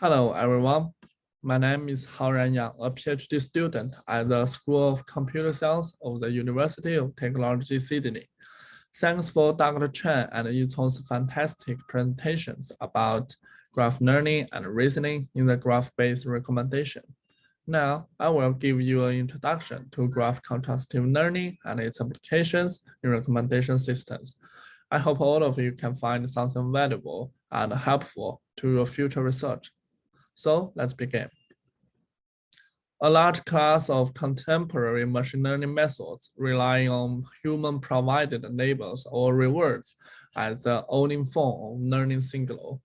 Hello, everyone. My name is Haoran Yang, a PhD student at the School of Computer Science of the University of Technology, Sydney. Thanks for Dr. Chen and Yicong's fantastic presentations about graph learning and reasoning in the graph-based recommendation. Now, I will give you an introduction to graph contrastive learning and its applications in recommendation systems. I hope all of you can find something valuable and helpful to your future research. So let's begin. A large class of contemporary machine learning methods relying on human-provided labels or rewards as the only form of learning signal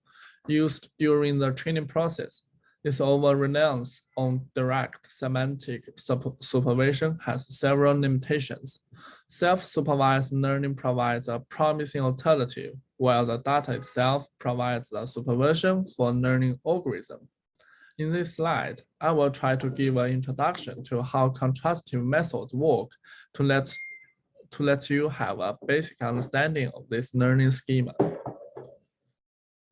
used during the training process. This over-reliance on direct semantic supervision has several limitations. Self-supervised learning provides a promising alternative, while the data itself provides the supervision for learning algorithm. In this slide, I will try to give an introduction to how contrastive methods work to let you have a basic understanding of this learning schema.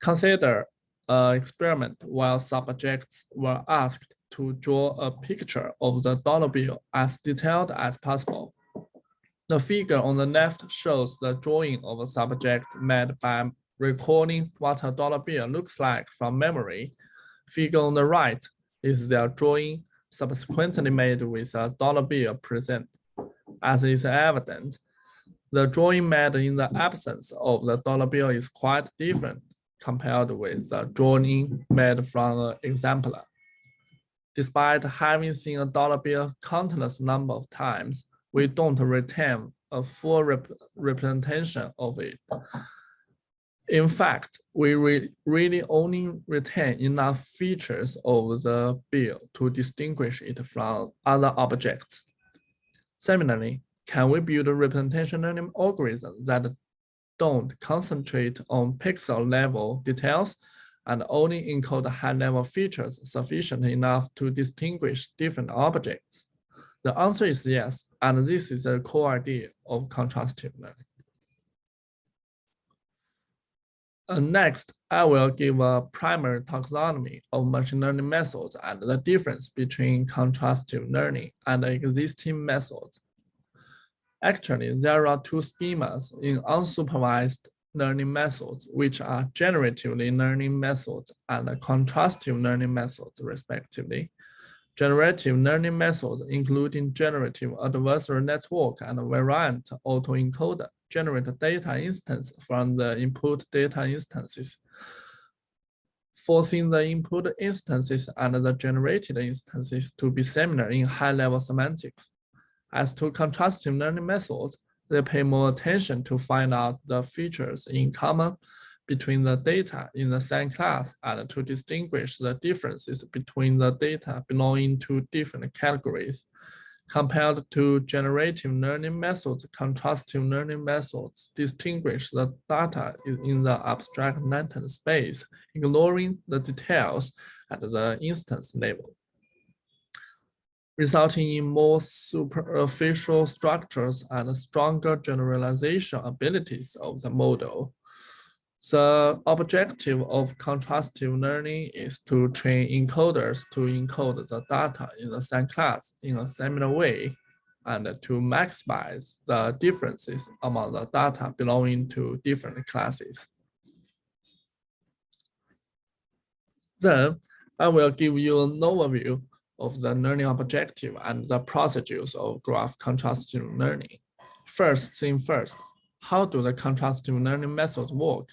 Consider an experiment where subjects were asked to draw a picture of the dollar bill as detailed as possible. The figure on the left shows the drawing of a subject made by recalling what a dollar bill looks like from memory. Figure on the right is their drawing subsequently made with a dollar bill present. As is evident, the drawing made in the absence of the dollar bill is quite different compared with the drawing made from an exemplar. Despite having seen a dollar bill countless number of times, we don't retain a full representation of it. In fact, we really only retain enough features of the bill to distinguish it from other objects. Similarly, can we build a representation learning algorithm that don't concentrate on pixel level details and only encode high-level features sufficient enough to distinguish different objects? The answer is yes, and this is the core idea of contrastive learning. Next, I will give a primary taxonomy of machine learning methods and the difference between contrastive learning and existing methods. Actually, there are two schemas in unsupervised learning methods, which are generatively learning methods and contrastive learning methods, respectively. Generative learning methods, including generative adversarial network and variant autoencoder, generate data instance from the input data instances, forcing the input instances and the generated instances to be similar in high-level semantics. As to contrastive learning methods, they pay more attention to find out the features in common between the data in the same class and to distinguish the differences between the data belonging to different categories. Compared to generative learning methods, contrastive learning methods distinguish the data in the abstract latent space, ignoring the details at the instance level, resulting in more superficial structures and stronger generalization abilities of the model. The objective of contrastive learning is to train encoders to encode the data in the same class in a similar way and to maximize the differences among the data belonging to different classes. Then I will give you an overview of the learning objective and the procedures of graph contrastive learning. First thing first, how do the contrastive learning methods work?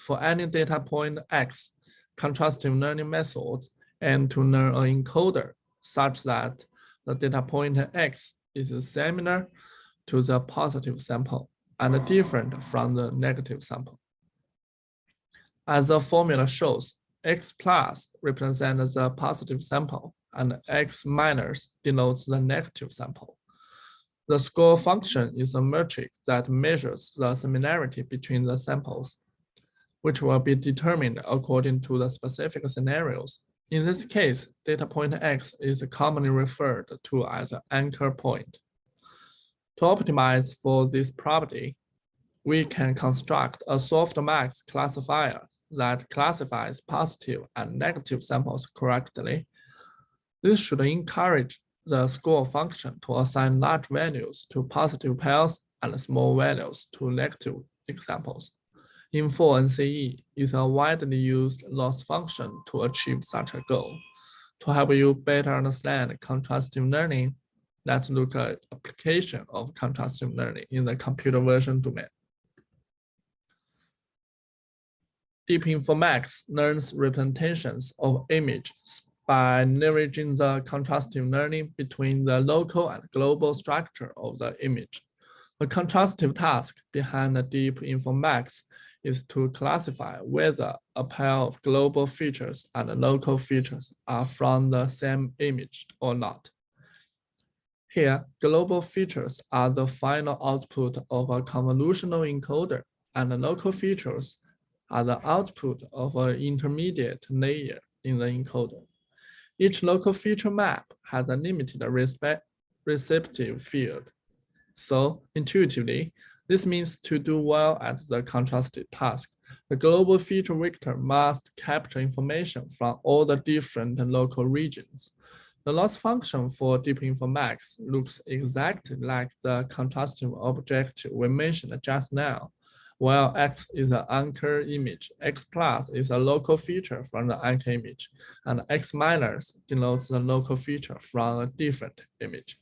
For any data point X, contrastive learning methods aim to learn an encoder such that the data point X is similar to the positive sample and different from the negative sample. As the formula shows, X plus represents the positive sample and X minus denotes the negative sample. The score function is a metric that measures the similarity between the samples, which will be determined according to the specific scenarios. In this case, data point X is commonly referred to as an anchor point. To optimize for this property, we can construct a softmax classifier that classifies positive and negative samples correctly. This should encourage the score function to assign large values to positive pairs and small values to negative examples. Info-NCE is a widely used loss function to achieve such a goal. To help you better understand contrastive learning, let's look at application of contrastive learning in the computer vision domain. Deep informatics learns representations of images by leveraging the contrastive learning between the local and global structure of the image. The contrastive task behind the deep informatics is to classify whether a pair of global features and local features are from the same image or not. Here, global features are the final output of a convolutional encoder, and the local features are the output of an intermediate layer in the encoder. Each local feature map has a limited receptive field. So intuitively, this means to do well at the contrastive task, the global feature vector must capture information from all the different local regions. The loss function for deep informatics looks exactly like the contrastive objective we mentioned just now. While X is an anchor image, X plus is a local feature from the anchor image, and X minus denotes the local feature from a different image.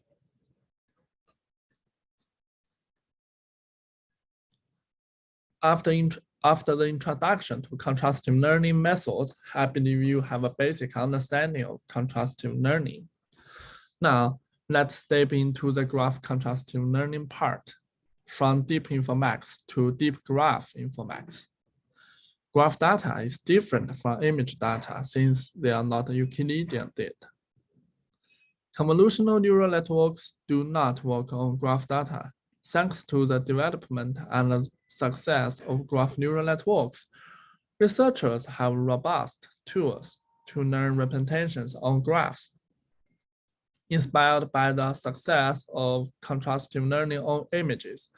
After the introduction to contrastive learning methods, I believe you have a basic understanding of contrastive learning. Now, let's step into the graph contrastive learning part, from deep informatics to deep graph informatics. Graph data is different from image data since they are not Euclidean data. Convolutional neural networks do not work on graph data. Thanks to the development and the success of graph neural networks, researchers have robust tools to learn representations on graphs. Inspired by the success of contrastive learning on images,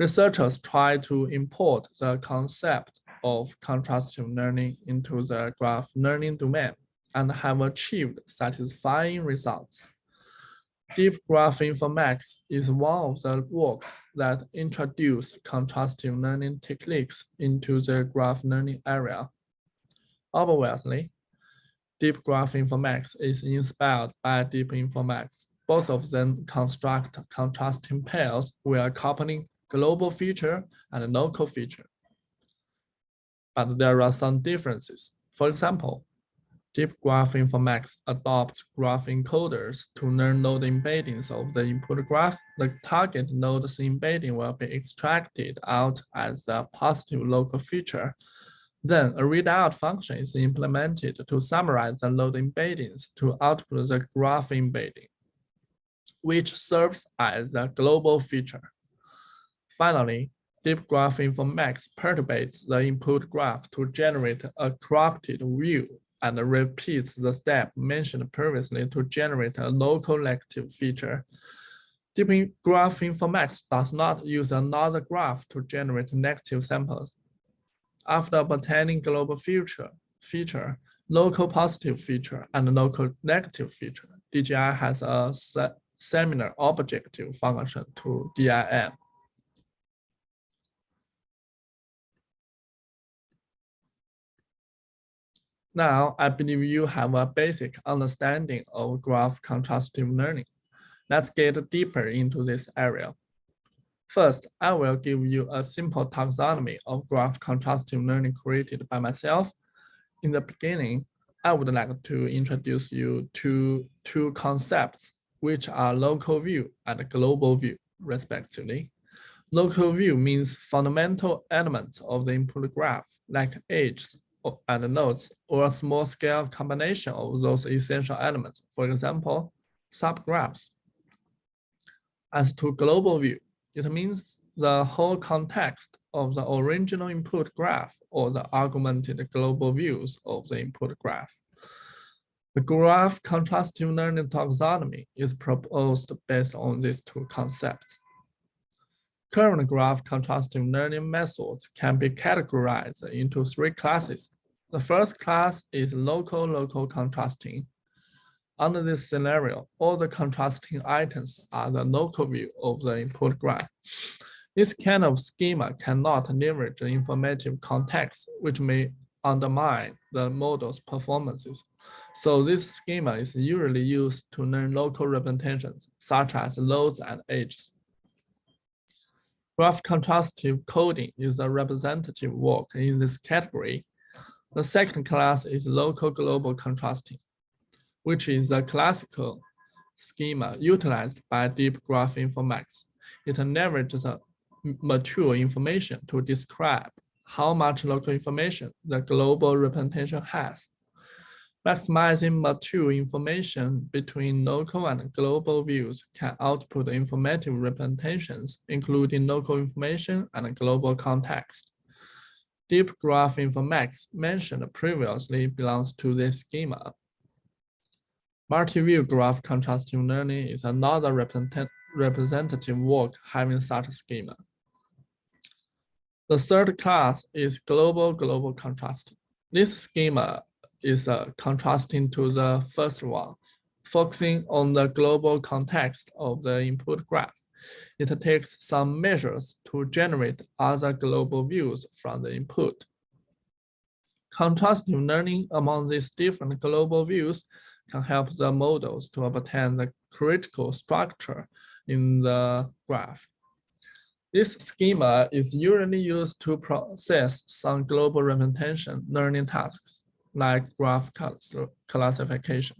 researchers try to import the concept of contrastive learning into the graph learning domain and have achieved satisfying results. Deep graph informatics is one of the works that introduce contrastive learning techniques into the graph learning area. Obviously, deep graph informatics is inspired by deep informatics. Both of them construct contrasting pairs where coupling global feature and local feature. But there are some differences. For example, deep graph informatics adopts graph encoders to learn node embeddings of the input graph. The target node's embedding will be extracted out as a positive local feature. Then a readout function is implemented to summarize the node embeddings to output the graph embedding, which serves as a global feature. Finally, deep graph informatics perturbates the input graph to generate a corrupted view and repeats the step mentioned previously to generate a local negative feature. Deep graph informatics does not use another graph to generate negative samples. After obtaining global feature, local positive feature, and local negative feature, DGI has a similar objective function to DIM. Now, I believe you have a basic understanding of graph contrastive learning. Let's get deeper into this area. First, I will give you a simple taxonomy of graph contrastive learning created by myself. In the beginning, I would like to introduce you to two concepts, which are local view and global view, respectively. Local view means fundamental elements of the input graph, like edges and nodes, or a small-scale combination of those essential elements, for example, subgraphs. As to global view, it means the whole context of the original input graph or the augmented global views of the input graph. The graph contrastive learning taxonomy is proposed based on these two concepts. Current graph contrastive learning methods can be categorized into 3 classes. The first class is local contrasting. Under this scenario, all the contrasting items are the local view of the input graph. This kind of schema cannot leverage the informative context, which may undermine the model's performances. So this schema is usually used to learn local representations, such as loads and edges. Graph contrastive coding is a representative work in this category. The second class is local global contrasting, which is the classical schema utilized by deep graph informatics. It leverages mature information to describe how much local information the global representation has. Maximizing mature information between local and global views can output informative representations, including local information and global context. Deep graph informatics mentioned previously belongs to this schema. Multi-view graph contrastive learning is another representative work having such a schema. The third class is global contrasting. This schema is contrasting to the first one, focusing on the global context of the input graph. It takes some measures to generate other global views from the input. Contrastive learning among these different global views can help the models to obtain the critical structure in the graph. This schema is usually used to process some global representation learning tasks, like graph classification.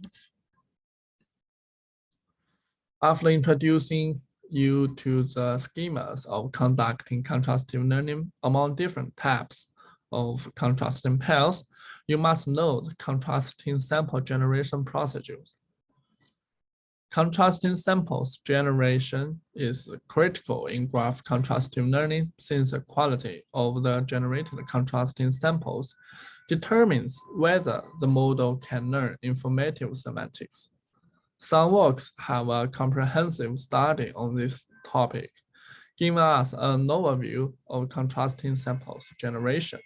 After introducing you to the schemas of conducting contrastive learning among different types of contrasting pairs, you must know the contrasting sample generation procedures. Contrasting samples generation is critical in graph contrastive learning since the quality of the generated contrasting samples determines whether the model can learn informative semantics. Some works have a comprehensive study on this topic, giving us an overview of contrasting samples generation.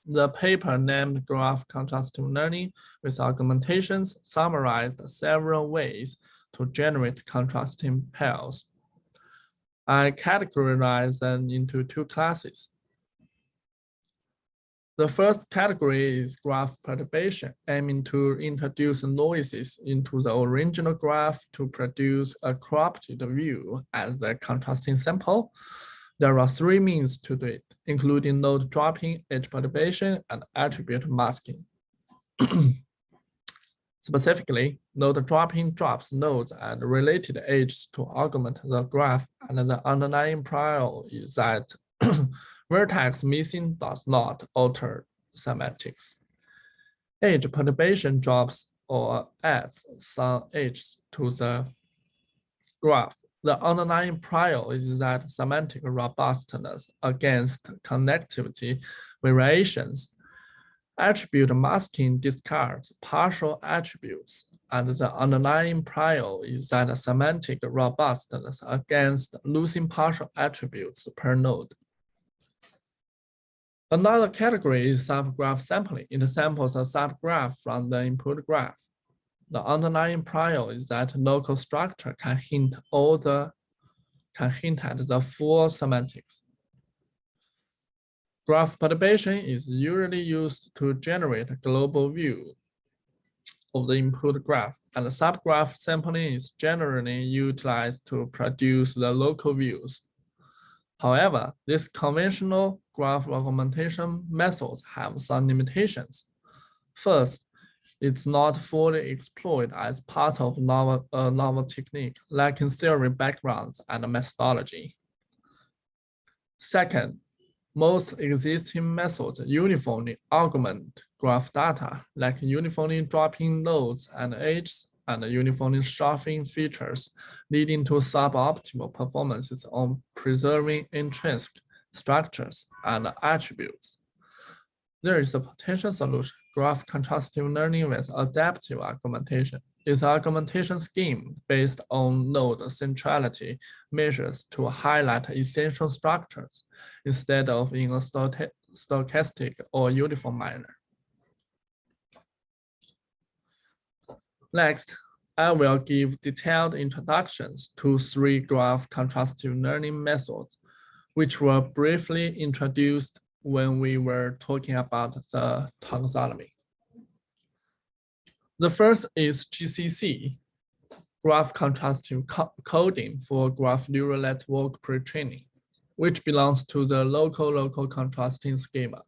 The paper named Graph Contrastive Learning with Augmentations summarized several ways to generate contrasting pairs. I categorize them into 2 classes. The first category is graph perturbation, aiming to introduce noises into the original graph to produce a cropped view as the contrasting sample. There are 3 means to do it, including node dropping, edge perturbation, and attribute masking. Specifically, node dropping drops nodes and related edges to augment the graph, and the underlying prior is that vertex missing does not alter semantics. Edge perturbation drops or adds some edges to the graph. The underlying prior is that semantic robustness against connectivity variations. Attribute masking discards partial attributes, and the underlying prior is that semantic robustness against losing partial attributes per node. Another category is subgraph sampling. It samples a subgraph from the input graph. The underlying prior is that local structure can hint at the full semantics. Graph perturbation is usually used to generate a global view of the input graph, and the subgraph sampling is generally utilized to produce the local views. However, these conventional graph augmentation methods have some limitations. First, it's not fully exploited as part of novel technique, lacking theory backgrounds and methodology. Second, most existing methods uniformly augment graph data, like uniformly dropping nodes and edges and uniformly shuffling features, leading to suboptimal performances on preserving intrinsic structures and attributes. There is a potential solution, graph contrastive learning with adaptive augmentation. is an augmentation scheme based on node centrality measures to highlight essential structures instead of in a stochastic or uniform manner. Next, I will give detailed introductions to 3 graph contrastive learning methods, which were briefly introduced when we were talking about the taxonomy. The first is GCC, graph contrastive coding for graph neural network pre-training, which belongs to the local contrasting schema.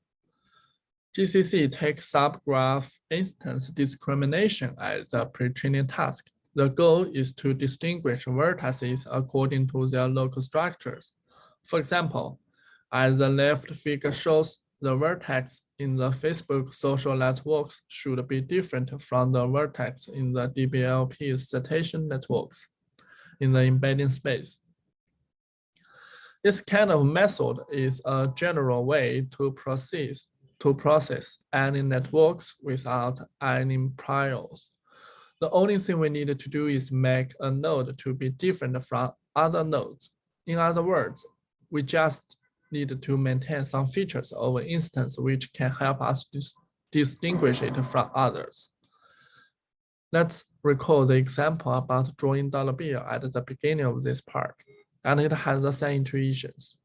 GCC takes subgraph instance discrimination as a pre-training task. The goal is to distinguish vertices according to their local structures. For example, as the left figure shows, the vertex in the Facebook social networks should be different from the vertex in the DBLP citation networks in the embedding space. This kind of method is a general way to process any networks without any priors. The only thing we need to do is make a node to be different from other nodes. In other words, we just need to maintain some features of an instance which can help us distinguish it from others. Let's recall the example about drawing dollar bill at the beginning of this part, and it has the same intuitions.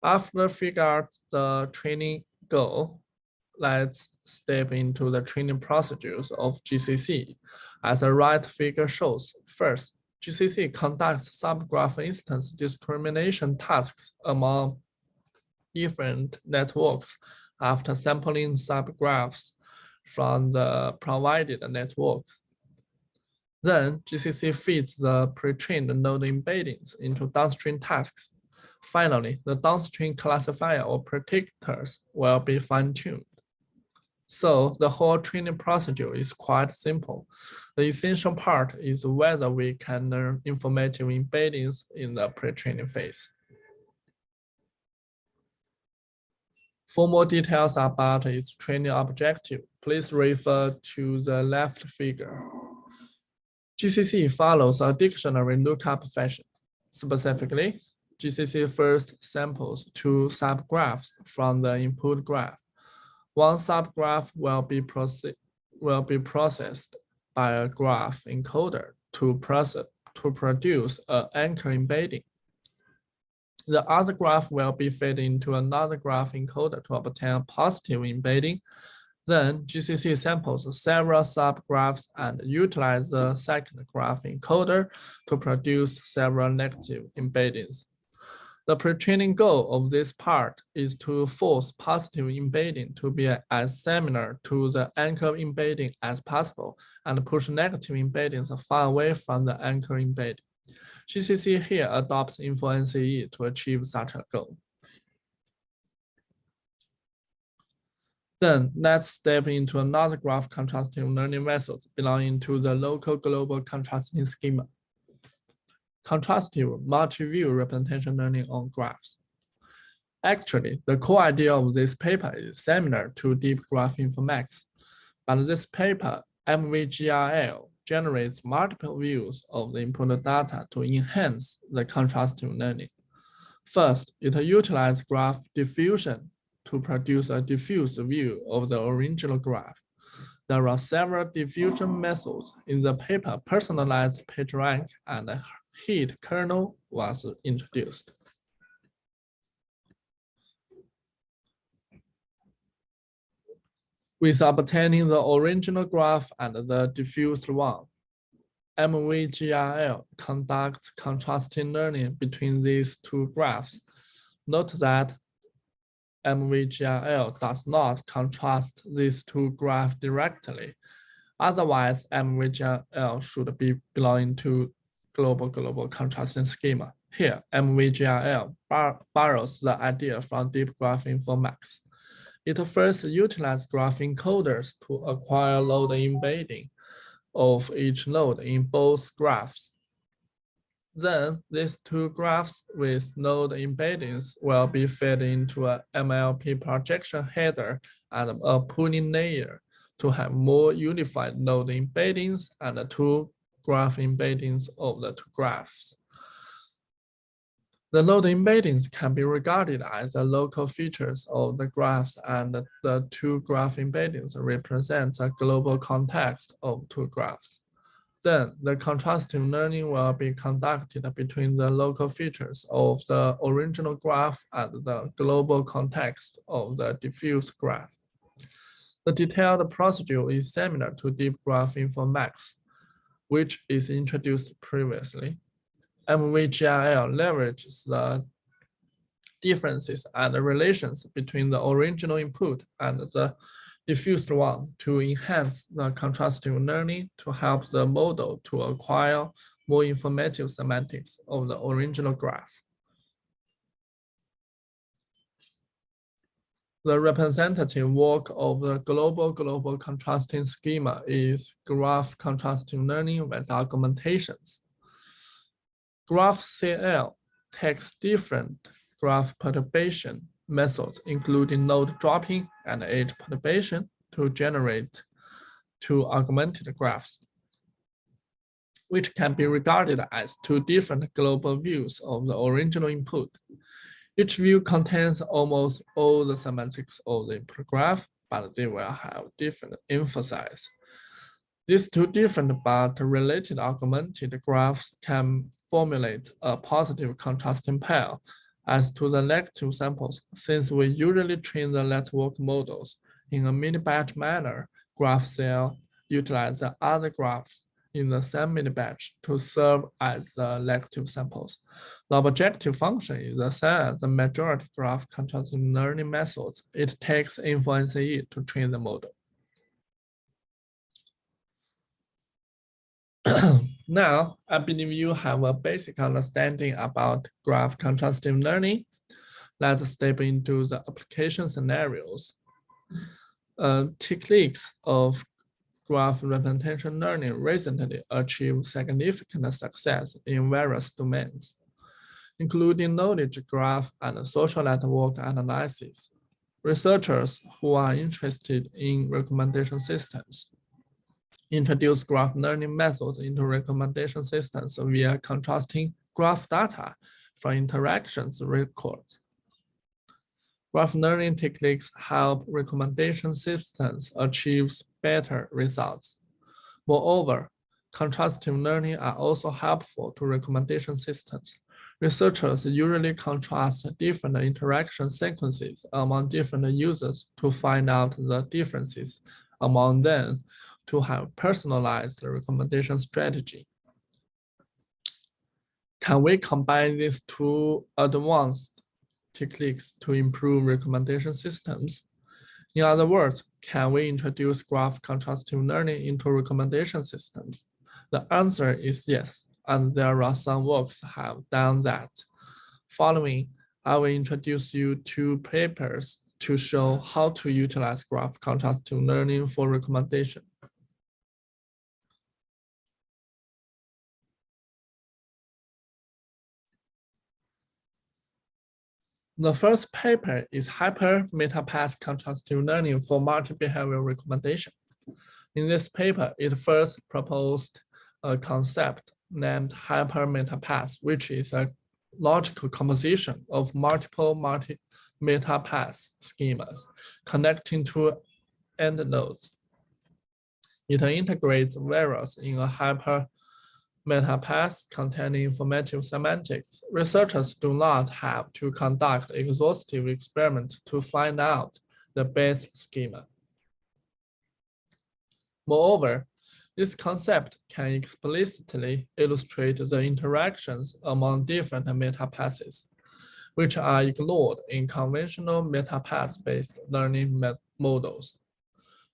After figure out the training goal, let's step into the training procedures of GCC. As the right figure shows, first, GCC conducts subgraph instance discrimination tasks among different networks after sampling subgraphs from the provided networks. Then GCC feeds the pre-trained node embeddings into downstream tasks. Finally, the downstream classifier or predictors will be fine-tuned. So the whole training procedure is quite simple. The essential part is whether we can learn informative embeddings in the pre-training phase. For more details about its training objective, please refer to the left figure. GCC follows a dictionary lookup fashion. Specifically, GCC first samples 2 subgraphs from the input graph. One subgraph will be processed by a graph encoder to produce an anchor embedding. The other graph will be fed into another graph encoder to obtain a positive embedding. Then GCC samples several subgraphs and utilizes the second graph encoder to produce several negative embeddings. The pre-training goal of this part is to force positive embedding to be as similar to the anchor embedding as possible and push negative embeddings far away from the anchor embedding. GCC here adopts InfoNCE to achieve such a goal. Then let's step into another graph contrastive learning method belonging to the local global contrasting schema. Contrastive multi-view representation learning on graphs. Actually, the core idea of this paper is similar to deep graph informatics, but this paper, MVGRL, generates multiple views of the input data to enhance the contrastive learning. First, it utilizes graph diffusion to produce a diffuse view of the original graph. There are several diffusion methods in the paper. Personalized PageRank and heat kernel was introduced. With obtaining the original graph and the diffused one, MVGRL conducts contrasting learning between these 2 graphs. Note that MVGRL does not contrast these 2 graphs directly. Otherwise, MVGRL should be belonging to global contrasting schema. Here, MVGRL borrows the idea from deep graph informatics. It first utilizes graph encoders to acquire node embedding of each node in both graphs. Then these 2 graphs with node embeddings will be fed into a MLP projection header and a pooling layer to have more unified node embeddings and the two graph embeddings of the two graphs. The node embeddings can be regarded as the local features of the graphs, and the two graph embeddings represent a global context of two graphs. Then the contrastive learning will be conducted between the local features of the original graph and the global context of the diffuse graph. The detailed procedure is similar to deep graph informatics, which is introduced previously. MVGIL leverages the differences and the relations between the original input and the diffused one to enhance the contrastive learning to help the model to acquire more informative semantics of the original graph. The representative work of the global contrasting schema is graph contrastive learning with augmentations. GraphCL takes different graph perturbation methods, including node dropping and edge perturbation, to generate two augmented graphs, which can be regarded as two different global views of the original input. Each view contains almost all the semantics of the input graph, but they will have different emphasis. These two different but related augmented graphs can formulate a positive contrasting pair. As to the negative samples, since we usually train the network models in a mini-batch manner, GraphCL utilizes the other graphs in the same mini-batch to serve as the negative samples. The objective function is the same as the majority graph contrastive learning methods. It takes inference E to train the model. Now, I believe you have a basic understanding about graph contrastive learning. Let's step into the application scenarios. Techniques of graph representation learning recently achieved significant success in various domains, including knowledge graph and social network analysis. Researchers who are interested in recommendation systems introduce graph learning methods into recommendation systems via contrasting graph data from interactions records. Graph learning techniques help recommendation systems achieve better results. Moreover, contrastive learning are also helpful to recommendation systems. Researchers usually contrast different interaction sequences among different users to find out the differences among them to have personalized recommendation strategy. Can we combine these two advanced techniques to improve recommendation systems? In other words, can we introduce graph contrastive learning into recommendation systems? The answer is yes, and there are some works have done that. Following, I will introduce you two papers to show how to utilize graph contrastive learning for recommendation. The first paper is hyper-metapath contrastive learning for multi-behavioral recommendation. In this paper, it first proposed a concept named hyper-metapath, which is a logical composition of multiple metapath schemas connecting two end nodes. It integrates variables in a hyper-metapath containing informative semantics. Researchers do not have to conduct exhaustive experiments to find out the base schema. Moreover, this concept can explicitly illustrate the interactions among different metapaths, which are ignored in conventional metapath-based learning models.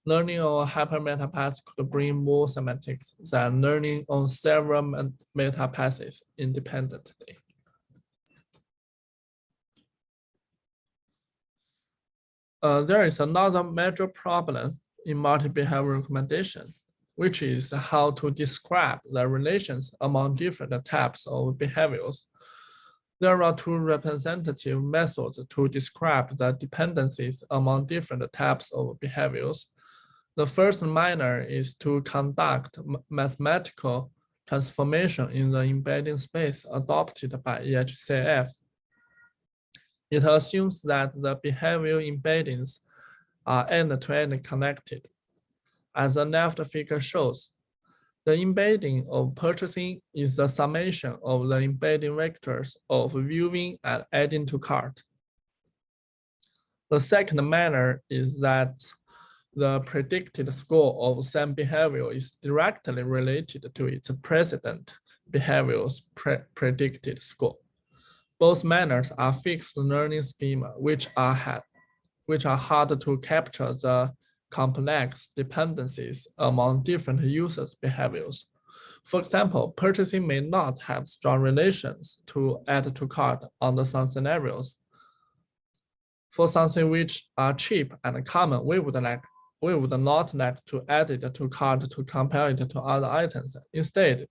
Learning on a hypermetapath could bring more semantics than learning on several metapaths independently. There is another major problem in multi-behavior recommendation, which is how to describe the relations among different types of behaviors. There are two representative methods to describe the dependencies among different types of behaviors. The first manner is to conduct mathematical transformation in the embedding space adopted by EHCF. It assumes that the behavioral embeddings are end-to-end connected. As the left figure shows, the embedding of purchasing is the summation of the embedding vectors of viewing and adding to cart. The second manner is that the predicted score of some behavior is directly related to its precedent behavior's predicted score. Both manners are fixed learning schema, which are hard to capture the complex dependencies among different users' behaviors. For example, purchasing may not have strong relations to add to cart under some scenarios. For something which are cheap and common, we would not like to add it to cart to compare it to other items. Instead,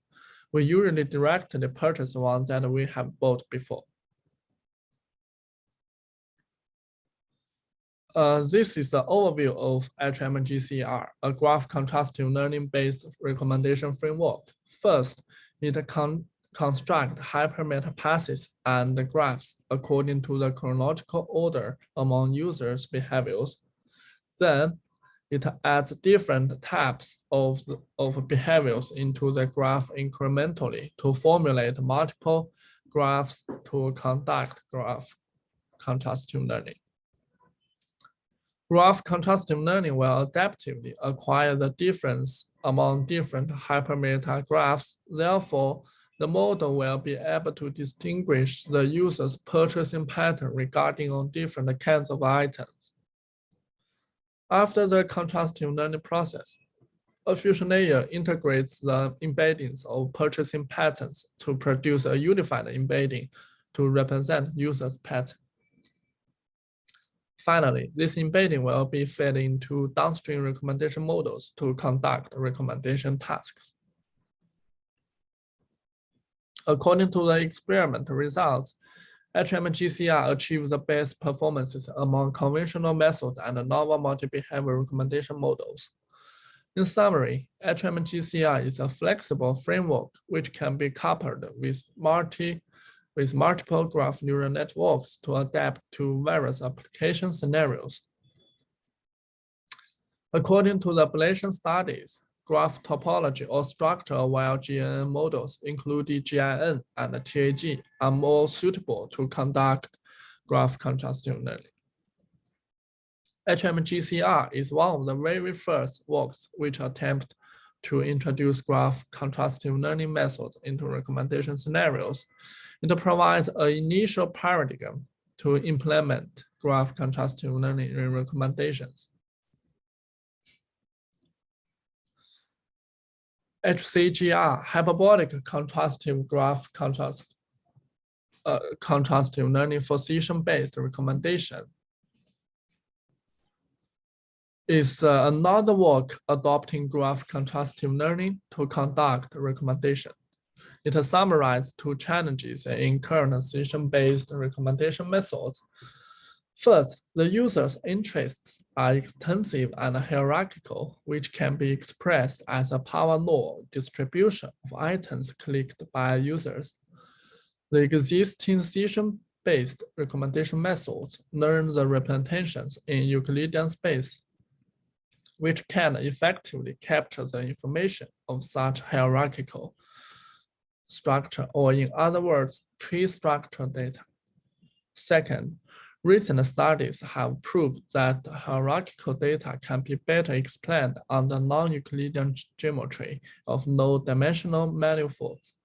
we usually directly purchase one that we have bought before. This is the overview of HMGCR, a graph contrastive learning-based recommendation framework. First, it constructs hypermeta passes and graphs according to the chronological order among users' behaviors. Then, it adds different types of behaviors into the graph incrementally to formulate multiple graphs to conduct graph contrastive learning. Graph contrastive learning will adaptively acquire the difference among different hypermeta graphs. Therefore, the model will be able to distinguish the user's purchasing pattern regarding on different kinds of items. After the contrastive learning process, a fusion layer integrates the embeddings of purchasing patterns to produce a unified embedding to represent users' pattern. Finally, this embedding will be fed into downstream recommendation models to conduct recommendation tasks. According to the experiment results, HMGCR achieves the best performances among conventional methods and novel multi-behavior recommendation models. In summary, HMGCR is a flexible framework which can be coupled with multiple graph neural networks to adapt to various application scenarios. According to the Bayesian studies, graph topology or structure-aware GNN models, including GIN and TAG, are more suitable to conduct graph contrastive learning. HMGCR is one of the very first works which attempt to introduce graph contrastive learning methods into recommendation scenarios. It provides an initial paradigm to implement graph contrastive learning in recommendations. HCGR, hyperbolic contrastive graph contrastive learning for session-based recommendation, is another work adopting graph contrastive learning to conduct recommendation. It summarizes two challenges in current session-based recommendation methods. First, the user's interests are extensive and hierarchical, which can be expressed as a power law distribution of items clicked by users. The existing session-based recommendation methods learn the representations in Euclidean space, which can effectively capture the information of such hierarchical structure, or in other words, tree structure data. Second, recent studies have proved that hierarchical data can be better explained under non-Euclidean geometry of low-dimensional manifolds.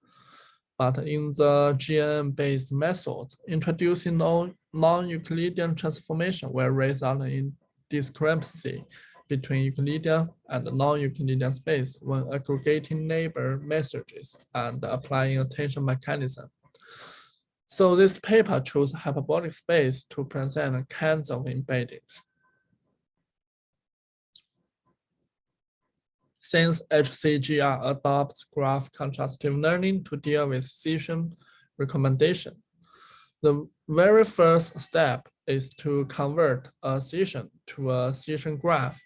But in the GNN-based methods, introducing non-Euclidean transformation will result in discrepancy between Euclidean and non-Euclidean space when aggregating neighbor messages and applying attention mechanism. So this paper chose hyperbolic space to present kinds of embeddings. Since HCGR adopts graph contrastive learning to deal with session recommendation, the very first step is to convert a session to a session graph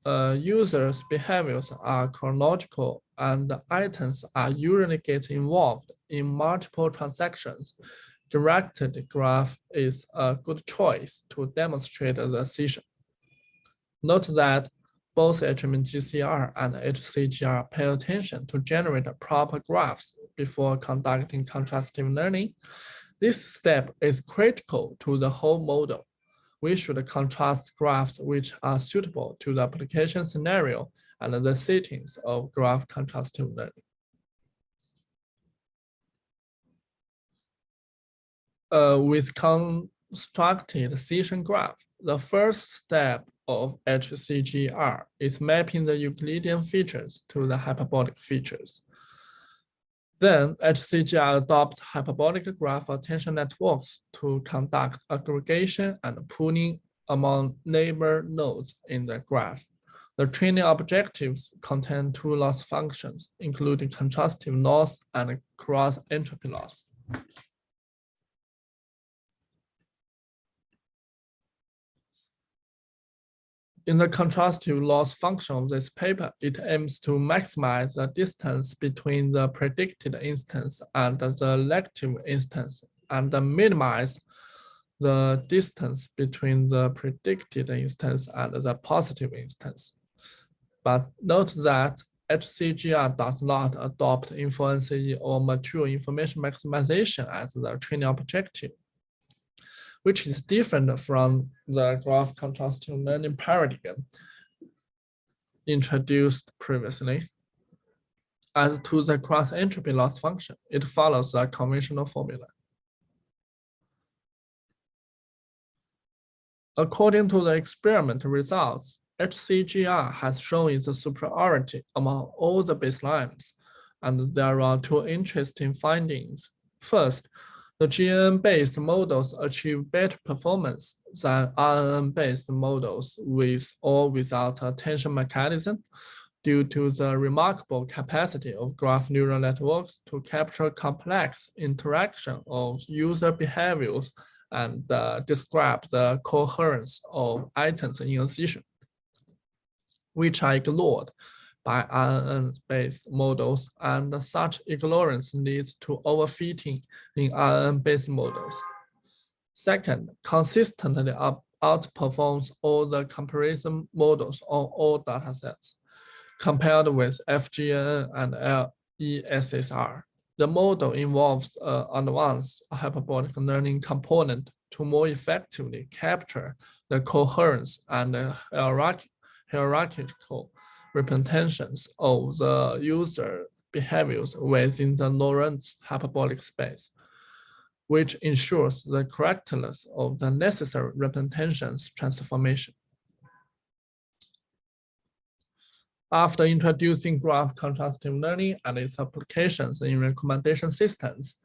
users' behaviors are chronological and items are usually get involved in multiple transactions, directed graph is a good choice to demonstrate the decision. Note that both HMGCR and HCGR pay attention to generate proper graphs before conducting contrastive learning. This step is critical to the whole model. We should contrast graphs which are suitable to the application scenario and the settings of graph contrastive learning. With constructed Bayesian graph, the first step of HCGR is mapping the Euclidean features to the hyperbolic features. Then HCGR adopts hyperbolic graph attention networks to conduct aggregation and pooling among neighbor nodes in the graph. The training objectives contain two loss functions, including contrastive loss and cross entropy loss. In the contrastive loss function of this paper, it aims to maximize the distance between the predicted instance and the elective instance and minimize the distance between the predicted instance and the positive instance. But note that HCGR does not adopt inference or mature information maximization as the training objective, which is different from the graph contrastive learning paradigm introduced previously. As to the cross entropy loss function, it follows the conventional formula. According to the experiment results, HCGR has shown its superiority among all the baselines, and there are two interesting findings. First, the GNN-based models achieve better performance than RNN-based models with or without attention mechanism due to the remarkable capacity of graph neural networks to capture complex interaction of user behaviors and describe the coherence of items in a session, which are ignored by RNN-based models, and such ignorance leads to overfitting in RNN-based models. Second, consistently outperforms all the comparison models on all datasets. Compared with FGNN and LESSR, the model involves an advanced hyperbolic learning component to more effectively capture the coherence and hierarchical representations of the user behaviors within the Lorentz hyperbolic space, which ensures the correctness of the necessary representations transformation. After introducing graph contrastive learning and its applications in recommendation systems,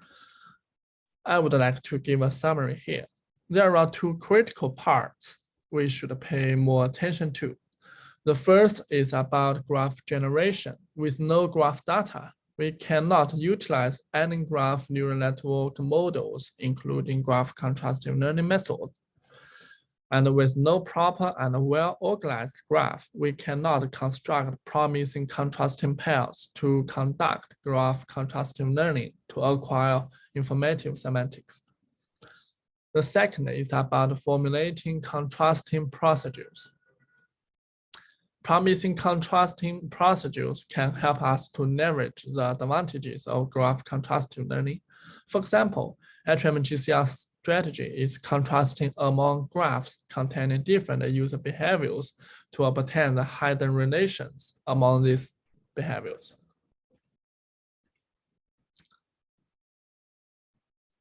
I would like to give a summary here. There are two critical parts we should pay more attention to. The first is about graph generation. With no graph data, we cannot utilize any graph neural network models, including graph contrastive learning methods. And with no proper and well-organized graph, we cannot construct promising contrasting pairs to conduct graph contrastive learning to acquire informative semantics. The second is about formulating contrasting procedures. Promising contrasting procedures can help us to leverage the advantages of graph contrastive learning. For example, HMGCR strategy is contrasting among graphs containing different user behaviors to obtain the hidden relations among these behaviors.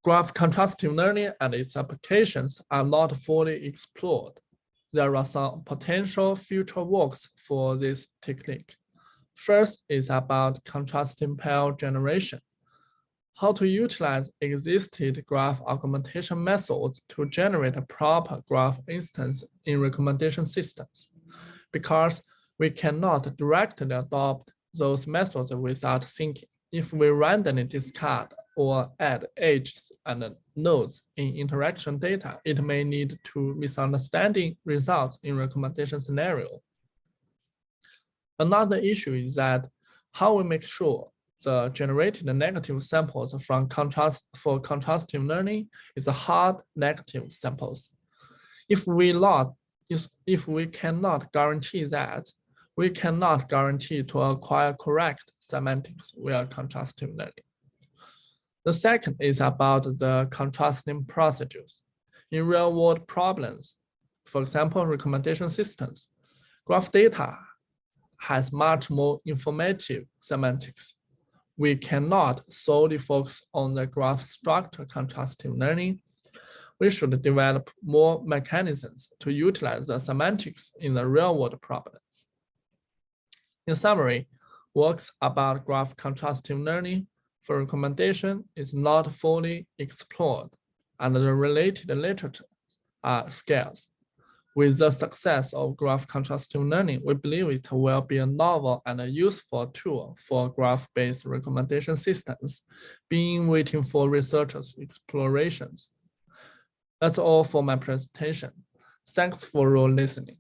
Graph contrastive learning and its applications are not fully explored. There are some potential future works for this technique. First is about contrasting pair generation. How to utilize existing graph augmentation methods to generate a proper graph instance in recommendation systems. Because we cannot directly adopt those methods without thinking. If we randomly discard or add edges and nodes in interaction data, it may lead to misunderstanding results in recommendation scenario. Another issue is that how we make sure the generated negative samples from contrastive learning is hard negative samples. If we cannot guarantee that, we cannot guarantee to acquire correct semantics via contrastive learning. The second is about the contrasting procedures. In real-world problems, for example, recommendation systems, graph data has much more informative semantics. We cannot solely focus on the graph structure contrastive learning. We should develop more mechanisms to utilize the semantics in the real-world problems. In summary, works about graph contrastive learning for recommendation is not fully explored, and the related literature are scarce. With the success of graph contrastive learning, we believe it will be a novel and a useful tool for graph-based recommendation systems, being waiting for researchers' explorations. That's all for my presentation. Thanks for your listening.